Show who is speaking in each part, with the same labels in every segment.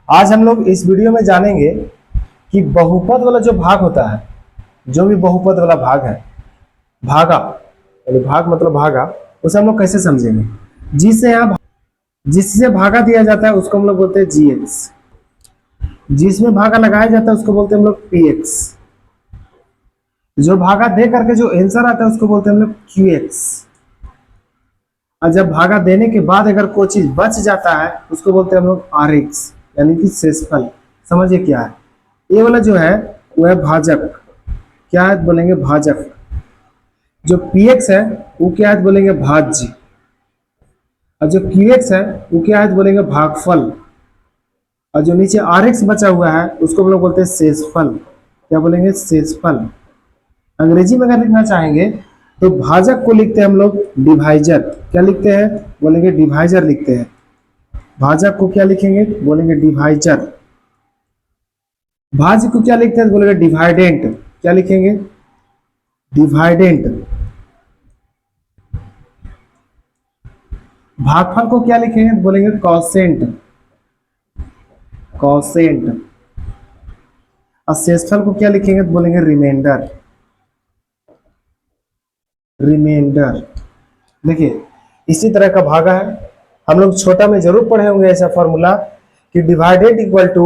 Speaker 1: आज हम लोग इस वीडियो में जानेंगे कि बहुपद वाला जो भाग होता है, जो भी बहुपद वाला भाग है, भागा यानी भाग मतलब भागा, उसे हम लोग कैसे समझेंगे। जिससे यहाँ जिससे भागा दिया जाता है उसको हम लोग बोलते हैं जी एक्स, जिसमें भागा लगाया जाता है उसको बोलते हैं हम लोग पी एक्स, जो भागा दे करके जो आंसर आता है उसको बोलते हैं हम लोग क्यू एक्स, और जब भागा देने के बाद अगर कोई चीज बच जाता है उसको बोलते हैं हम लोग आर एक्स, यानी कि शेषफल। समझिए क्या है ये वाला जो है वो है भाजक। क्या है बोलेंगे भाजक। जो पी एक्स है वो क्या है बोलेंगे भाज्य, और जो क्यू एक्स है वो क्या है बोलेंगे भागफल, और जो नीचे आर एक्स बचा हुआ है उसको हम लोग बोलते हैं शेषफल। क्या बोलेंगे शेषफल। अंग्रेजी में अगर लिखना चाहेंगे तो भाजक को लिखते हैं हम लोग डिवाइजर। क्या लिखते हैं बोलेंगे डिवाइजर लिखते हैं। भाजक को क्या लिखेंगे बोलेंगे डिवाइजर। भाज्य को क्या लिखते हैं बोलेंगे डिवाइडेंट। क्या लिखेंगे डिवाइडेंट। भागफल को क्या लिखेंगे बोलेंगे कॉसेंट, कॉसेंट। और शेषफल को क्या लिखेंगे बोलेंगे रिमाइंडर, रिमाइंडर। देखिए इसी तरह का भागा है, हम लोग छोटा में जरूर पढ़े होंगे ऐसा फॉर्मूला कि divided equal to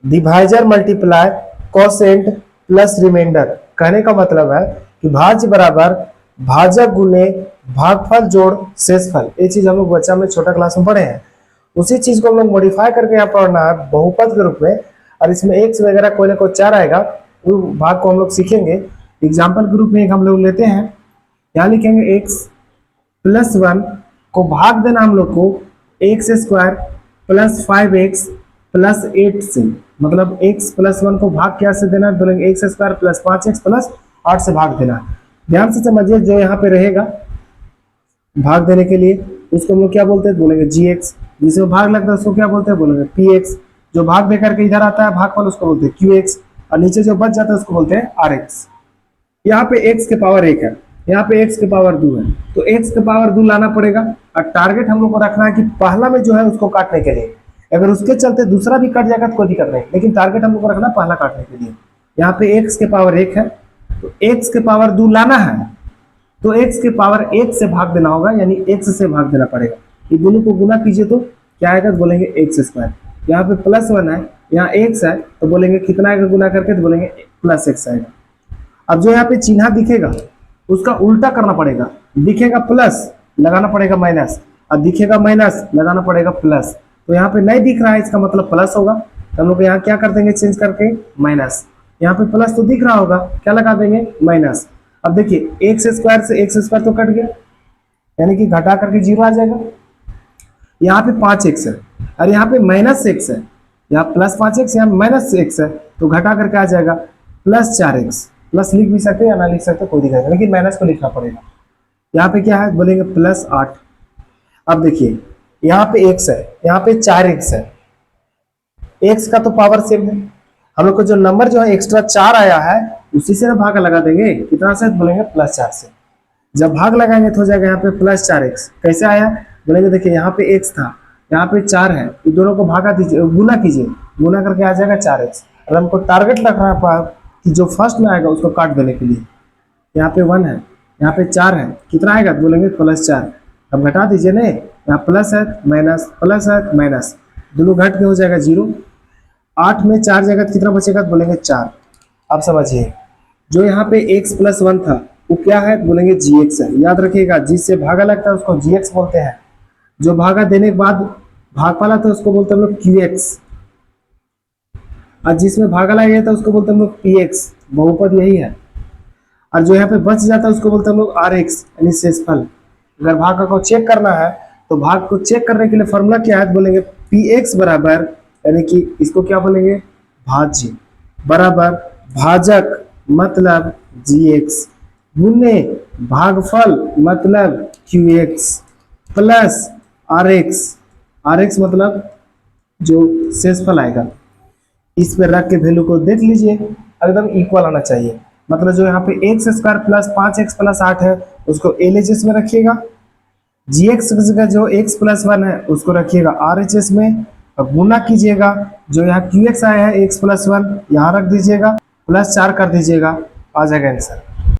Speaker 1: divisor multiply quotient plus remainder. कहने का मतलब है कि भाज्य बराबर भाजक गुने भागफल जोड़ शेषफल। ये चीज हम लोग बच्चा में छोटा क्लास में पढ़े हैं, उसी चीज को हम लोग मॉडिफाई करके यहाँ पढ़ना है बहुपद के रूप में, और इसमें एक्स वगैरह कोई ना कोई चार आएगा, वो भाग को हम लोग सीखेंगे। एग्जाम्पल के रूप में एक हम लोग लेते हैं, यहाँ लिखेंगे एक्स प्लस वन को भाग देना हम लोग को x square plus 5x plus 8 से, मतलब x प्लस वन को भाग क्या से देना बोलेंगे x square plus 5x plus 8 से भाग देना। ध्यान से समझिए, जो यहाँ पे रहेगा भाग देने के लिए उसको हम लोग क्या बोलते हैं बोलेंगे जी एक्स, जिसमें भाग लगता है उसको क्या बोलते हैं बोलेंगे पी एक्स, जो भाग दे करके इधर आता है भागफल उसको बोलते हैं क्यू एक्स, और नीचे जो बच जाता है उसको बोलते हैं आर एक्स। यहाँ पे x के पावर 1 है, यहाँ पे x के पावर 2 है, तो x के पावर 2 लाना पड़ेगा। और टारगेट हम लोग को रखना है कि पहला में जो है उसको काटने के लिए, अगर उसके चलते दूसरा भी कट जाएगा तो कोई दिक्कत नहीं, लेकिन टारगेट हम लोग को रखना पहला काटने के लिए। यहाँ पे x के पावर 1 है तो x के पावर 2 लाना है, तो x के पावर 1 से भाग देना होगा, यानी x से भाग देना पड़ेगा। ये दोनों को गुना कीजिए तो क्या आएगा तो बोलेंगे एक्स स्क्वायर। यहाँ पे प्लस 1 है, यहाँ x है, तो बोलेंगे कितना आएगा गुना करके तो बोलेंगे प्लस x आएगा। अब जो यहाँ पे चिन्ह दिखेगा उसका उल्टा करना पड़ेगा, दिखेगा प्लस लगाना पड़ेगा माइनस, और दिखेगा माइनस लगाना पड़ेगा प्लस। तो यहाँ पे नहीं दिख रहा है इसका मतलब प्लस होगा, तो हम लोग यहाँ क्या कर देंगे चेंज करके माइनस। यहाँ पे प्लस तो दिख रहा होगा, क्या लगा देंगे माइनस। अब देखिए एक्स स्क्वायर से एक्स स्क्वायर तो कट गया, यानी कि घटा करके 0 आ जाएगा। यहाँ पे 5x है और यहाँ पे माइनस एक्स है, यहाँ प्लस 5x यहाँ माइनस एक्स है, तो घटा करके आ जाएगा प्लस 4x। प्लस लिख भी सकते हैं या ना लिख सकते कोई दिक्कत नहीं, लेकिन माइनस को लिखना पड़ेगा। यहाँ पे क्या है बोलेंगे प्लस 8। अब देखिए यहाँ पे x है, यहाँ पे 4x है, x का तो पावर सेम है, हम लोग को जो नंबर जो है एक्स्ट्रा 4 आया है उसी से ना भाग लगा देंगे, कितना से बोलेंगे प्लस 4 से। जब भाग लगाएंगे तो हो जाएगा यहाँ पे प्लस 4x। कैसे आया बोलेंगे देखिए यहाँ पे x था, यहाँ पे 4 है, तो दोनों को भागा दीजिए गुना कीजिए, गुना करके आ जाएगा 4x। और हमको टारगेट रखना है कि जो फर्स्ट में आएगा उसको काट देने के लिए। यहाँ पे 1 है, यहाँ पे 4 है, कितना आएगा बोलेंगे प्लस 4। अब घटा दीजिए नहीं, यहाँ प्लस है माइनस, प्लस है माइनस, दोनों घट के हो जाएगा 0। 8 में 4 जगह कितना बचेगा बोलेंगे 4। अब समझिए जो यहाँ पे x प्लस 1 था वो क्या है बोलेंगे जी एक्स है। याद रखिएगा जिससे भागा लगता है उसको जी एक्स बोलते हैं, जो भागा देने के बाद भागफल था उसको बोलते हैं हम लोग क्यू एक्स, और जिसमें भागा लगा था उसको बोलते हैं हम लोग पी एक्स। बहुपद यही है। और जो यहाँ पे बच जाता है उसको बोलते हैं हम लोग आर एक्स, यानी शेषफल। अगर भाग को चेक करना है तो भाग को चेक करने के लिए फॉर्मूला क्या है बोलेंगे पी एक्स बराबर, यानी कि इसको क्या बोलेंगे भाज्य, बराबर भाजक मतलब जी एक्स गुने भागफल मतलब q x plus r x, r x मतलब जो शेषफल आएगा। इस पे रख के वैल्यू को देख लीजिए, एकदम इक्वल आना चाहिए। मतलब जो यहाँ पे x square plus 5x plus 8 है उसको LHS में रखिएगा, जी एक्स का जो x प्लस 1 है उसको रखिएगा RHS में, अब गुना कीजिएगा, जो यहाँ क्यू एक्स आया है x+1 यहाँ रख दीजिएगा, +4 कर दीजिएगा, आ जाएगा आंसर।